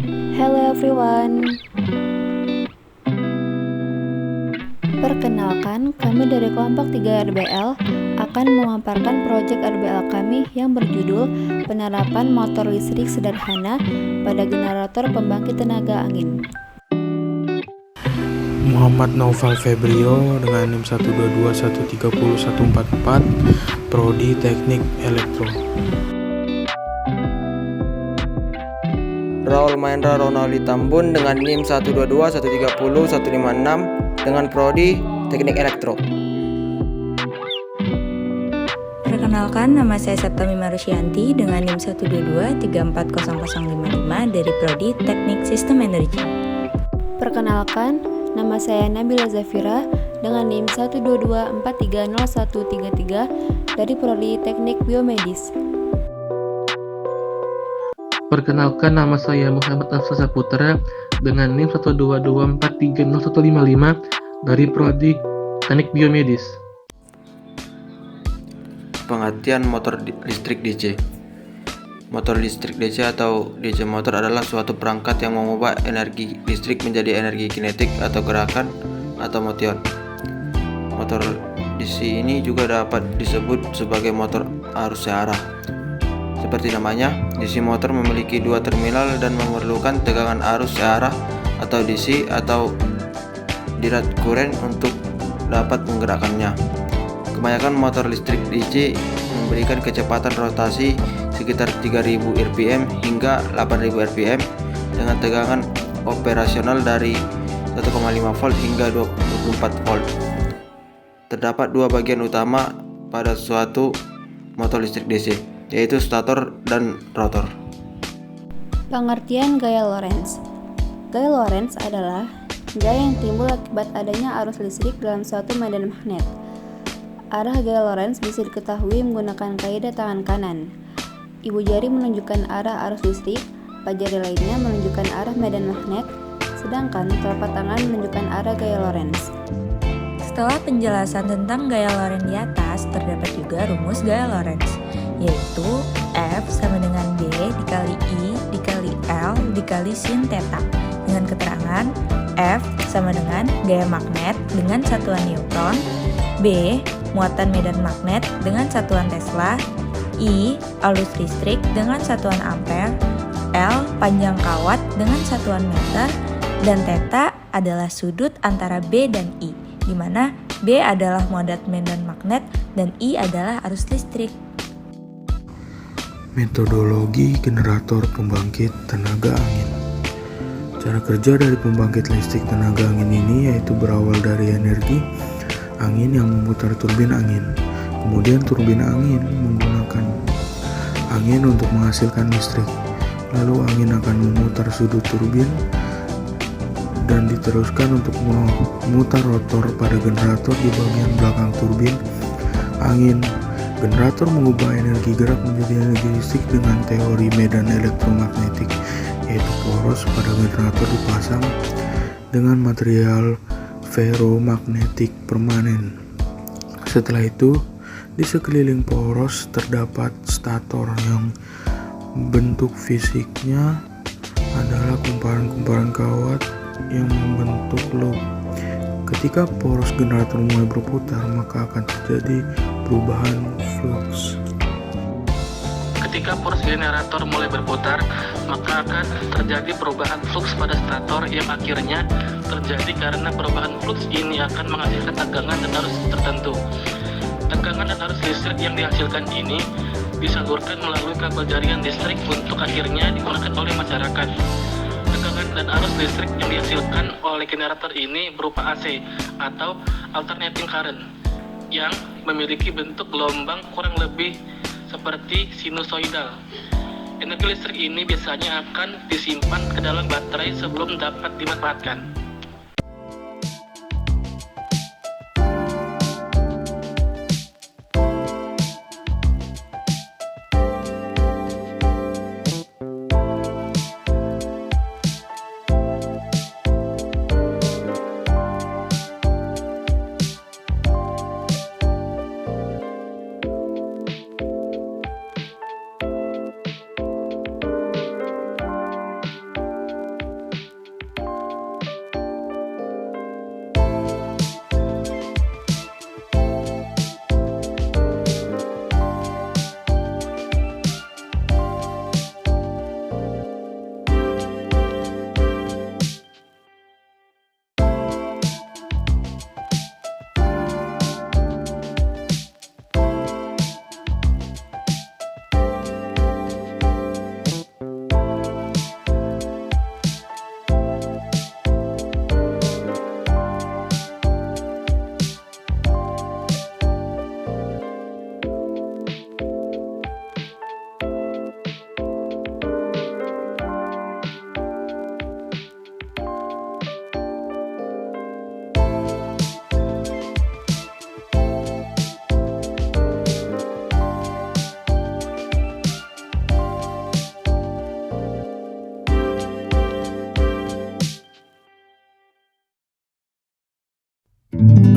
Hello everyone. Perkenalkan, kami dari kelompok 3 RBL akan memaparkan proyek RBL kami yang berjudul Penerapan Motor Listrik Sederhana pada Generator Pembangkit Tenaga Angin. Muhammad Naufal Febrio dengan NIM 122130144, Prodi Teknik Elektro. Raul Mahendra Ronaldi Tambun dengan NIM 122130156 dengan Prodi Teknik Elektro. Perkenalkan, nama saya Septami Marusyanti dengan NIM 122340055 dari Prodi Teknik Sistem Energi. Perkenalkan, nama saya Nabila Zafira dengan NIM 122430133 dari Prodi Teknik Biomedis. Perkenalkan, nama saya Muhammad Afsar Saputra dengan NIM 122430155 dari Prodi Teknik Biomedis. Pengertian motor listrik DC. Motor listrik DC atau DC motor adalah suatu perangkat yang mengubah energi listrik menjadi energi kinetik atau gerakan atau motion. Motor DC ini juga dapat disebut sebagai motor arus searah. Seperti namanya, DC motor memiliki dua terminal dan memerlukan tegangan arus searah atau DC atau direct current untuk dapat menggerakkannya. Kebanyakan motor listrik DC memberikan kecepatan rotasi sekitar 3000 rpm hingga 8000 rpm dengan tegangan operasional dari 1,5 volt hingga 24 volt. Terdapat dua bagian utama pada suatu motor listrik DC, yaitu stator dan rotor. Pengertian gaya Lorentz. Gaya Lorentz adalah gaya yang timbul akibat adanya arus listrik dalam suatu medan magnet. Arah gaya Lorentz bisa diketahui menggunakan kaidah tangan kanan. Ibu jari menunjukkan arah arus listrik, empat jari lainnya menunjukkan arah medan magnet, sedangkan telapak tangan menunjukkan arah gaya Lorentz. Setelah penjelasan tentang gaya Lorentz di atas, terdapat juga rumus gaya Lorentz, yaitu F sama dengan D dikali I dikali L dikali sin theta, dengan keterangan F sama dengan gaya magnet dengan satuan Newton, B muatan medan magnet dengan satuan Tesla, I arus listrik dengan satuan ampere, L panjang kawat dengan satuan meter, dan theta adalah sudut antara B dan I, di mana B adalah muatan medan magnet dan I adalah arus listrik. Metodologi generator pembangkit tenaga angin. Cara kerja dari pembangkit listrik tenaga angin ini yaitu berawal dari energi angin yang memutar turbin angin. Kemudian turbin angin menggunakan angin untuk menghasilkan listrik. Lalu angin akan memutar sudut turbin dan diteruskan untuk memutar rotor pada generator di bagian belakang turbin angin. Generator mengubah energi gerak menjadi energi listrik dengan teori medan elektromagnetik, yaitu poros pada generator dipasang dengan material ferromagnetik permanen. Setelah itu, di sekeliling poros terdapat stator yang bentuk fisiknya adalah kumparan-kumparan kawat yang membentuk loop. Ketika poros generator mulai berputar, maka akan terjadi perubahan flux. Ketika poros generator mulai berputar, maka akan terjadi perubahan flux pada stator yang akhirnya terjadi karena perubahan flux ini akan menghasilkan tegangan dan arus tertentu. Tegangan dan arus listrik yang dihasilkan ini disalurkan melalui kabel jaringan listrik untuk akhirnya digunakan oleh masyarakat. Tegangan dan arus listrik yang dihasilkan oleh generator ini berupa AC atau alternating current yang memiliki bentuk gelombang kurang lebih seperti sinusoidal. Energi listrik ini biasanya akan disimpan ke dalam baterai sebelum dapat dimanfaatkan. Thank you.